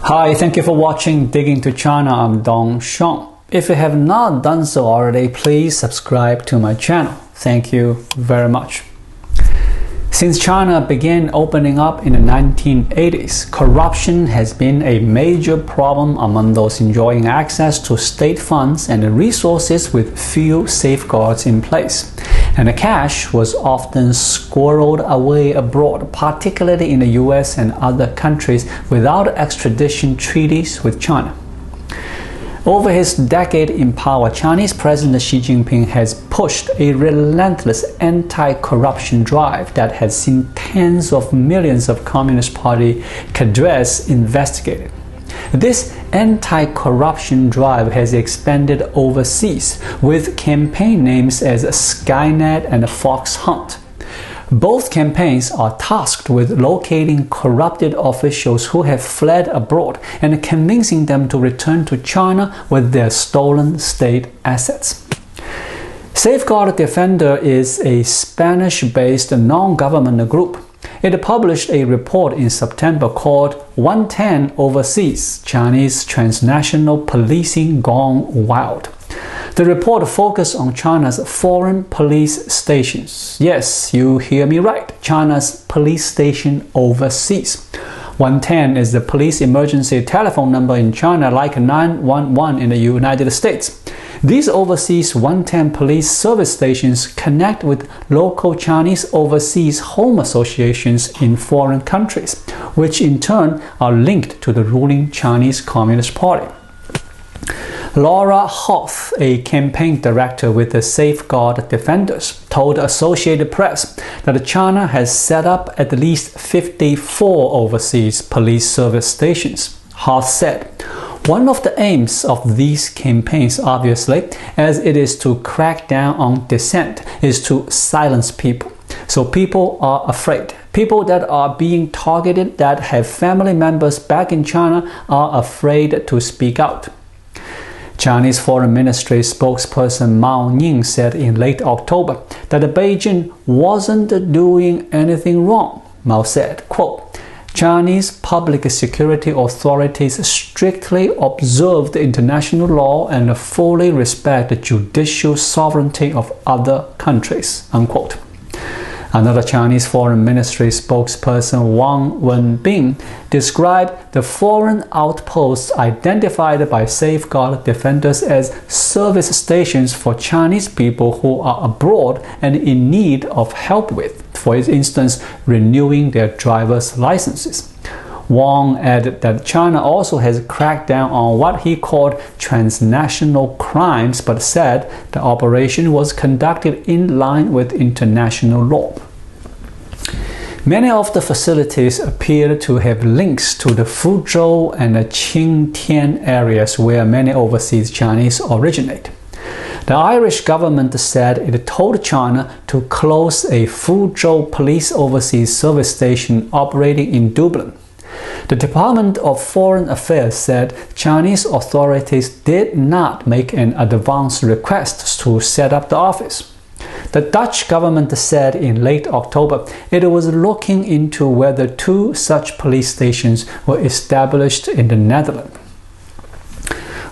Hi, thank you for watching Digging to China. I'm Dong Shong. If you have not done so already, please subscribe to my channel. Thank you very much. Since China began opening up in the 1980s, corruption has been a major problem among those enjoying access to state funds and resources with few safeguards in place. And the cash was often squirreled away abroad, particularly in the US and other countries without extradition treaties with China. Over his decade in power, Chinese President Xi Jinping has pushed a relentless anti-corruption drive that has seen tens of millions of Communist Party cadres investigated. This anti-corruption drive has expanded overseas, with campaign names as Skynet and Fox Hunt. Both campaigns are tasked with locating corrupted officials who have fled abroad and convincing them to return to China with their stolen state assets. Safeguard Defender is a Spanish-based non-government group. It published a report in September called 110 Overseas, Chinese Transnational Policing Gone Wild. The report focused on China's foreign police stations. Yes, you hear me right, China's police station overseas. 110 is the police emergency telephone number in China, like 911 in the United States. These overseas 110 police service stations connect with local Chinese overseas home associations in foreign countries, which in turn are linked to the ruling Chinese Communist Party. Laura Hoth, a campaign director with the Safeguard Defenders, told Associated Press that China has set up at least 54 overseas police service stations. Hoth said, "One of the aims of these campaigns, obviously, as it is to crack down on dissent, is to silence people. So people are afraid. People that are being targeted that have family members back in China are afraid to speak out." Chinese Foreign Ministry spokesperson Mao Ning said in late October that Beijing wasn't doing anything wrong. Mao said, quote, "Chinese public security authorities strictly observe the international law and fully respect the judicial sovereignty of other countries," unquote. Another Chinese Foreign Ministry spokesperson, Wang Wenbin, described the foreign outposts identified by Safeguard Defenders as service stations for Chinese people who are abroad and in need of help with, for instance, renewing their driver's licenses. Wang added that China also has cracked down on what he called transnational crimes, but said the operation was conducted in line with international law. Many of the facilities appear to have links to the Fuzhou and the Qingtian areas where many overseas Chinese originate. The Irish government said it told China to close a Fuzhou police overseas service station operating in Dublin. The Department of Foreign Affairs said Chinese authorities did not make an advance request to set up the office. The Dutch government said in late October it was looking into whether two such police stations were established in the Netherlands.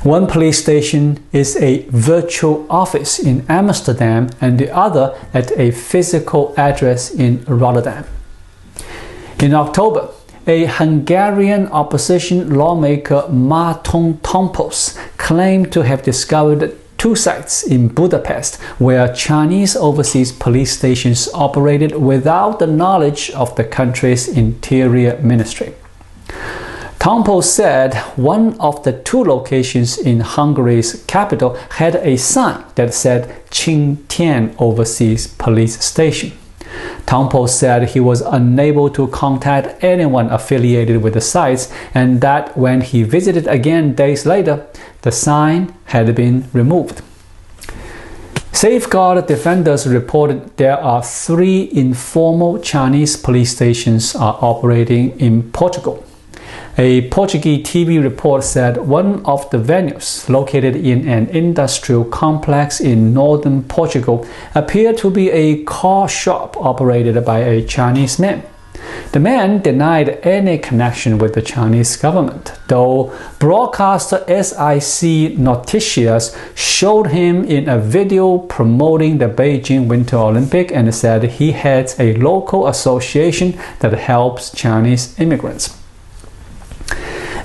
One police station is a virtual office in Amsterdam and the other at a physical address in Rotterdam. In October, a Hungarian opposition lawmaker, Marton Tompos, claimed to have discovered two sites in Budapest where Chinese overseas police stations operated without the knowledge of the country's interior ministry. Tompos said one of the two locations in Hungary's capital had a sign that said Qingtian Overseas Police Station. Tompos said he was unable to contact anyone affiliated with the sites and that when he visited again days later, the sign had been removed. Safeguard Defenders reported there are 3 informal Chinese police stations are operating in Portugal. A Portuguese TV report said one of the venues, located in an industrial complex in northern Portugal, appeared to be a car shop operated by a Chinese man. The man denied any connection with the Chinese government, though broadcaster SIC Noticias showed him in a video promoting the Beijing Winter Olympic and said he heads a local association that helps Chinese immigrants.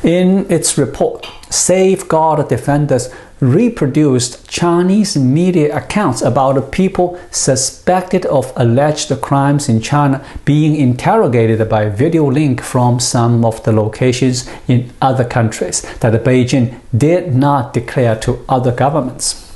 In its report, Safeguard Defenders reproduced Chinese media accounts about people suspected of alleged crimes in China being interrogated by video link from some of the locations in other countries that Beijing did not declare to other governments.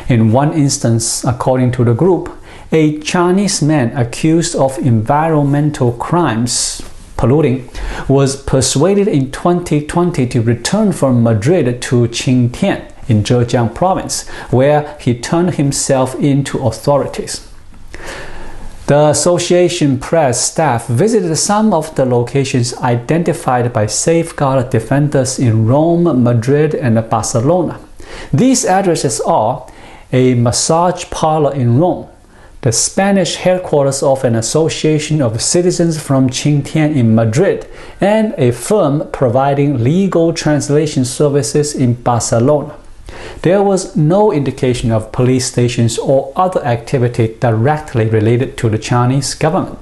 In one instance, according to the group, a Chinese man accused of environmental crimes, polluting, was persuaded in 2020 to return from Madrid to Qingtian in Zhejiang province, where he turned himself in to authorities. The association press staff visited some of the locations identified by Safeguard Defenders in Rome, Madrid, and Barcelona. These addresses are a massage parlor in Rome, the Spanish headquarters of an association of citizens from Qingtian in Madrid, and a firm providing legal translation services in Barcelona. There was no indication of police stations or other activity directly related to the Chinese government.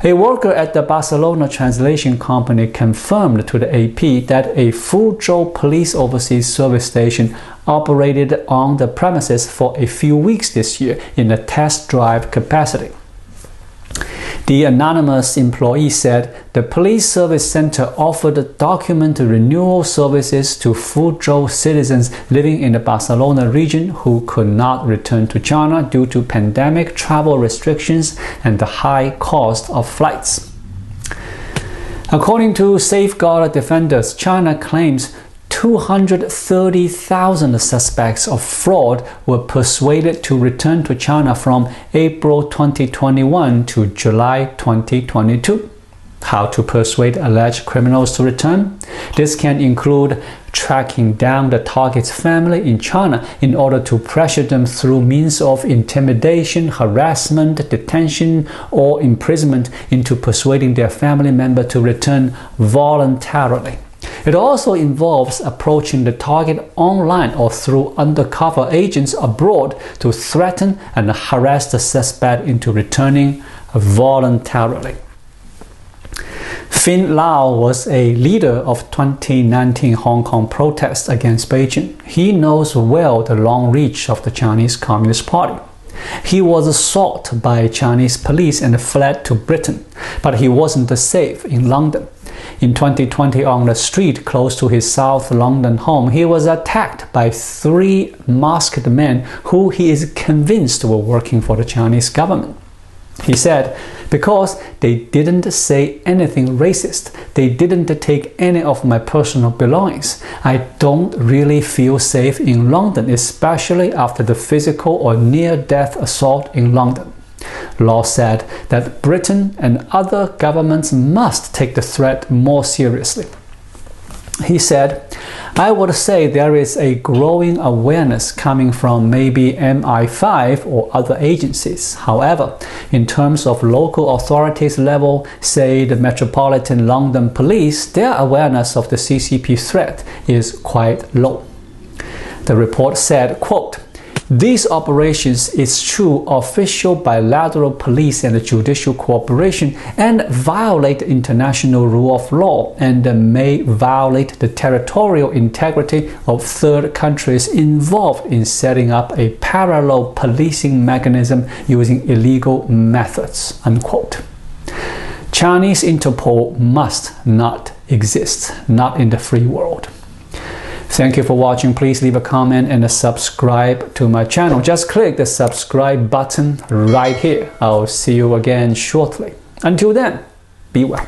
A worker at the Barcelona translation company confirmed to the AP that a Fuzhou Police Overseas Service station operated on the premises for a few weeks this year in a test drive capacity. The anonymous employee said the police service center offered document renewal services to Fuzhou citizens living in the Barcelona region who could not return to China due to pandemic travel restrictions and the high cost of flights. According to Safeguard Defenders, China claims 230,000 suspects of fraud were persuaded to return to China from April 2021 to July 2022. How to persuade alleged criminals to return? This can include tracking down the target's family in China in order to pressure them through means of intimidation, harassment, detention, or imprisonment into persuading their family member to return voluntarily. It also involves approaching the target online or through undercover agents abroad to threaten and harass the suspect into returning voluntarily. Fin Lao was a leader of 2019 Hong Kong protests against Beijing. He knows well the long reach of the Chinese Communist Party. He was sought by Chinese police and fled to Britain, but he wasn't safe in London. In 2020, on the street close to his South London home, he was attacked by 3 masked men who he is convinced were working for the Chinese government. He said, because they didn't say anything racist, they didn't take any of my personal belongings, I don't really feel safe in London, especially after the physical or near-death assault in London. Law said that Britain and other governments must take the threat more seriously. He said, I would say there is a growing awareness coming from maybe MI5 or other agencies. However, in terms of local authorities level, say the Metropolitan London Police, their awareness of the CCP threat is quite low. The report said, quote, these operations eschew official bilateral police and judicial cooperation and violate international rule of law and may violate the territorial integrity of third countries involved in setting up a parallel policing mechanism using illegal methods, unquote. Chinese Interpol must not exist, not in the free world. Thank you for watching. Please leave a comment and subscribe to my channel. Just click the subscribe button right here. I'll see you again shortly. Until then, be well.